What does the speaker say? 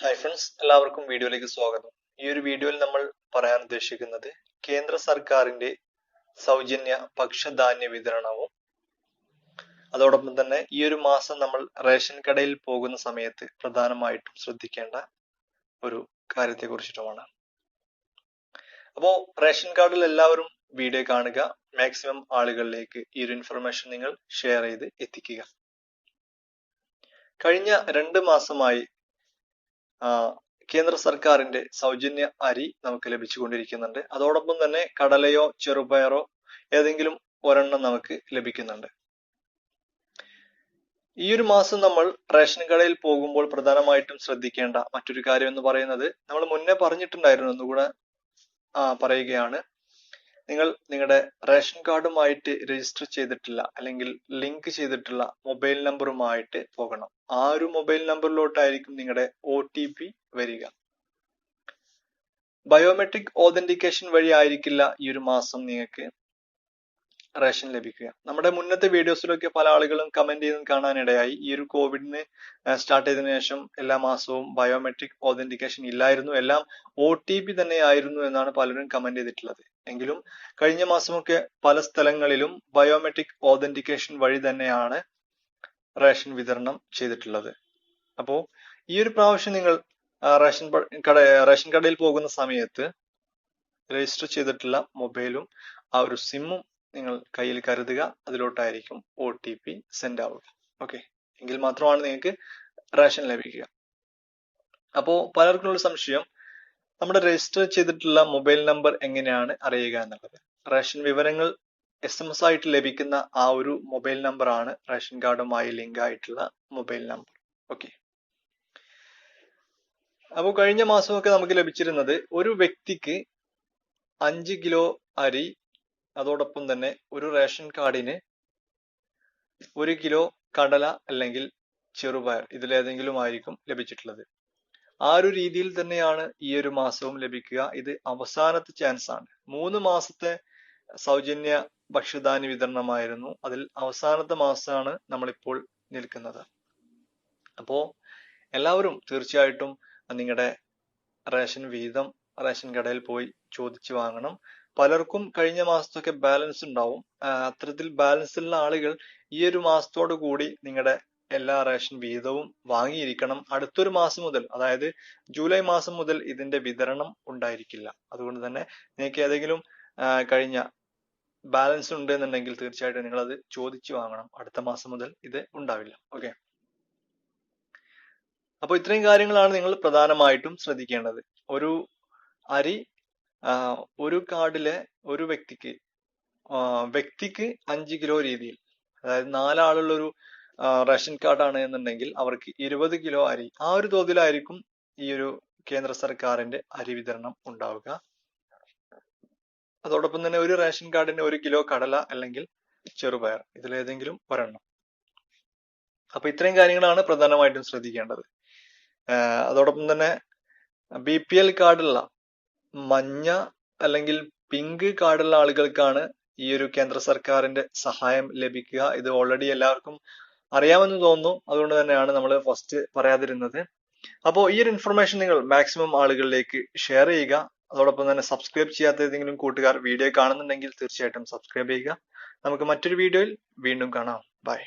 Hi friends, എല്ലാവർക്കും വീഡിയോയിലേക്ക് സ്വാഗതം. ഈ ഒരു വീഡിയോയിൽ നമ്മൾ പറയാൻ ഉദ്ദേശിക്കുന്നത് കേന്ദ്ര സർക്കാരിന്റെ സൗജന്യ ഭക്ഷ്യധാന്യ വിതരണവും അതോടൊപ്പം തന്നെ ഈ ഒരു മാസം നമ്മൾ റേഷൻ കടയിൽ പോകുന്ന സമയത്ത് പ്രധാനമായിട്ടും ശ്രദ്ധിക്കേണ്ട ഒരു കാര്യത്തെ കുറിച്ചിട്ടുമാണ്. അപ്പോൾ റേഷൻ കാർഡിൽ എല്ലാവരും വീഡിയോ കാണുക, മാക്സിമം ആളുകളിലേക്ക് ഈ ഒരു ഇൻഫർമേഷൻ നിങ്ങൾ ഷെയർ ചെയ്ത് എത്തിക്കുക. കഴിഞ്ഞ 2 മാസമായി കേന്ദ്ര സർക്കാരിന്റെ സൗജന്യ അരി നമുക്ക് ലഭിച്ചുകൊണ്ടിരിക്കുന്നുണ്ട്. അതോടൊപ്പം തന്നെ കടലയോ ചെറുപയറോ ഏതെങ്കിലും ഒരെണ്ണം നമുക്ക് ലഭിക്കുന്നുണ്ട്. ഈ ഒരു മാസം നമ്മൾ റേഷൻ കടയിൽ പോകുമ്പോൾ പ്രധാനമായിട്ടും ശ്രദ്ധിക്കേണ്ട മറ്റൊരു കാര്യം എന്ന് പറയുന്നത്, നമ്മൾ മുന്നേ പറഞ്ഞിട്ടുണ്ടായിരുന്നു, ഒന്നുകൂടെ പറയുകയാണ്. നിങ്ങൾ നിങ്ങളുടെ റേഷൻ കാർഡുമായിട്ട് രജിസ്റ്റർ ചെയ്തിട്ടില്ല അല്ലെങ്കിൽ ലിങ്ക് ചെയ്തിട്ടുള്ള മൊബൈൽ നമ്പറുമായിട്ട് പോകണം. ആ ഒരു മൊബൈൽ നമ്പറിലോട്ടായിരിക്കും നിങ്ങളുടെ OTP വരിക. ബയോമെട്രിക് ഓതന്റിക്കേഷൻ വഴി ആയിരിക്കില്ല ഈ ഒരു മാസം നിങ്ങൾക്ക് റേഷൻ ലഭിക്കുക. നമ്മുടെ മുന്നത്തെ വീഡിയോസിലൊക്കെ പല ആളുകളും കമന്റ് ചെയ്ത് കാണാനിടയായി, ഈ ഒരു കോവിഡിന് സ്റ്റാർട്ട് ചെയ്തതിനു ശേഷം എല്ലാ മാസവും ബയോമെട്രിക് ഓതന്റിക്കേഷൻ ഇല്ലായിരുന്നു, എല്ലാം OTP തന്നെയായിരുന്നു എന്നാണ് പലരും കമന്റ് ചെയ്തിട്ടുള്ളത്. എങ്കിലും കഴിഞ്ഞ മാസമൊക്കെ പല സ്ഥലങ്ങളിലും ബയോമെട്രിക് ഓതന്റിക്കേഷൻ വഴി തന്നെയാണ് റേഷൻ വിതരണം ചെയ്തിട്ടുള്ളത്. അപ്പോൾ ഈ ഒരു പ്രാവശ്യം നിങ്ങൾ റേഷൻ കടയിൽ പോകുന്ന സമയത്ത് രജിസ്റ്റർ ചെയ്തിട്ടുള്ള മൊബൈലും ആ ഒരു സിമ്മും നിങ്ങൾ കയ്യിൽ കരുതുക. അതിലോട്ടായിരിക്കും OTP സെൻഡ് ആവുക. ഓക്കെ, എങ്കിൽ മാത്രമാണ് നിങ്ങൾക്ക് റേഷൻ ലഭിക്കുക. അപ്പോൾ പലർക്കും ഉള്ള സംശയം, നമ്മുടെ രജിസ്റ്റർ ചെയ്തിട്ടുള്ള മൊബൈൽ നമ്പർ എങ്ങനെയാണ് അറിയുക എന്നുള്ളത്. റേഷൻ വിവരങ്ങൾ SMS ആയിട്ട് ലഭിക്കുന്ന ആ ഒരു മൊബൈൽ നമ്പർ ആണ് റേഷൻ കാർഡുമായി ലിങ്ക് ആയിട്ടുള്ള മൊബൈൽ നമ്പർ. ഓക്കെ, അപ്പോൾ കഴിഞ്ഞ മാസമൊക്കെ നമുക്ക് ലഭിച്ചിരുന്നത് ഒരു വ്യക്തിക്ക് 5 കിലോ അരി, അതോടൊപ്പം തന്നെ ഒരു റേഷൻ കാർഡിന് 1 കിലോ കടല അല്ലെങ്കിൽ ചെറുപയർ, ഇതിലേതെങ്കിലും ആയിരിക്കും ലഭിച്ചിട്ടുള്ളത്. ആ ഒരു രീതിയിൽ തന്നെയാണ് ഈ ഒരു മാസവും ലഭിക്കുക. ഇത് അവസാനത്തെ ചാൻസ് ആണ്. 3 മാസത്തെ സൗജന്യ ഭക്ഷ്യധാന്യ വിതരണമായിരുന്നു, അതിൽ അവസാനത്തെ മാസമാണ് നമ്മളിപ്പോൾ നിൽക്കുന്നത്. അപ്പോ എല്ലാവരും തീർച്ചയായിട്ടും നിങ്ങളുടെ റേഷൻ വീതം റേഷൻ കടയിൽ പോയി ചോദിച്ചു വാങ്ങണം. പലർക്കും കഴിഞ്ഞ മാസത്തൊക്കെ ബാലൻസ് ഉണ്ടാവും. അത്തരത്തിൽ ബാലൻസ് ഉള്ള ആളുകൾ ഈ ഒരു മാസത്തോടു കൂടി നിങ്ങളുടെ എല്ലാ റേഷൻ വീതവും വാങ്ങിയിരിക്കണം. അടുത്തൊരു മാസം മുതൽ, അതായത് ജൂലൈ മാസം മുതൽ ഇതിന്റെ വിതരണം ഉണ്ടായിരിക്കില്ല. അതുകൊണ്ട് തന്നെ നിങ്ങൾക്ക് ഏതെങ്കിലും കഴിഞ്ഞ ബാലൻസ് ഉണ്ട് എന്നുണ്ടെങ്കിൽ തീർച്ചയായിട്ടും നിങ്ങൾ അത് ചോദിച്ചു വാങ്ങണം. അടുത്ത മാസം മുതൽ ഇത് ഉണ്ടാവില്ല. ഓക്കെ, അപ്പോൾ ഇത്രയും കാര്യങ്ങളാണ് നിങ്ങൾ പ്രധാനമായിട്ടും ശ്രദ്ധിക്കേണ്ടത്. ഒരു അരി ഒരു കാർഡിലെ ഒരു വ്യക്തിക്ക് 5 കിലോ രീതിയിൽ, അതായത് 4 ആളുള്ള ഒരു റേഷൻ കാർഡാണ് എന്നുണ്ടെങ്കിൽ അവർക്ക് 20 കിലോ അരി, ആ ഒരു തോതിലായിരിക്കും ഈ ഒരു കേന്ദ്ര സർക്കാരിന്റെ അരി വിതരണം ഉണ്ടാവുക. അതോടൊപ്പം തന്നെ ഒരു റേഷൻ കാർഡിന് 1 കിലോ കടല അല്ലെങ്കിൽ ചെറുപയർ, ഇതിലേതെങ്കിലും ഒരെണ്ണം. അപ്പൊ ഇത്രയും കാര്യങ്ങളാണ് പ്രധാനമായിട്ടും ശ്രദ്ധിക്കേണ്ടത്. അതോടൊപ്പം തന്നെ BPL കാർഡുള്ള മഞ്ഞ അല്ലെങ്കിൽ പിങ്ക് കാർഡുള്ള ആളുകൾക്കാണ് ഈ ഒരു കേന്ദ്ര സർക്കാരിന്റെ സഹായം ലഭിക്കുക. ഇത് ഓൾറെഡി എല്ലാവർക്കും അറിയാമെന്ന് തോന്നുന്നു, അതുകൊണ്ട് തന്നെയാണ് നമ്മൾ ഫസ്റ്റ് പറയാതിരുന്നത്. അപ്പോൾ ഈ ഒരു ഇൻഫർമേഷൻ നിങ്ങൾ മാക്സിമം ആളുകളിലേക്ക് ഷെയർ ചെയ്യുക. അതോടൊപ്പം തന്നെ സബ്സ്ക്രൈബ് ചെയ്യാത്ത ഏതെങ്കിലും കൂട്ടുകാർ വീഡിയോ കാണുന്നുണ്ടെങ്കിൽ തീർച്ചയായിട്ടും സബ്സ്ക്രൈബ് ചെയ്യുക. നമുക്ക് മറ്റൊരു വീഡിയോയിൽ വീണ്ടും കാണാം. ബൈ.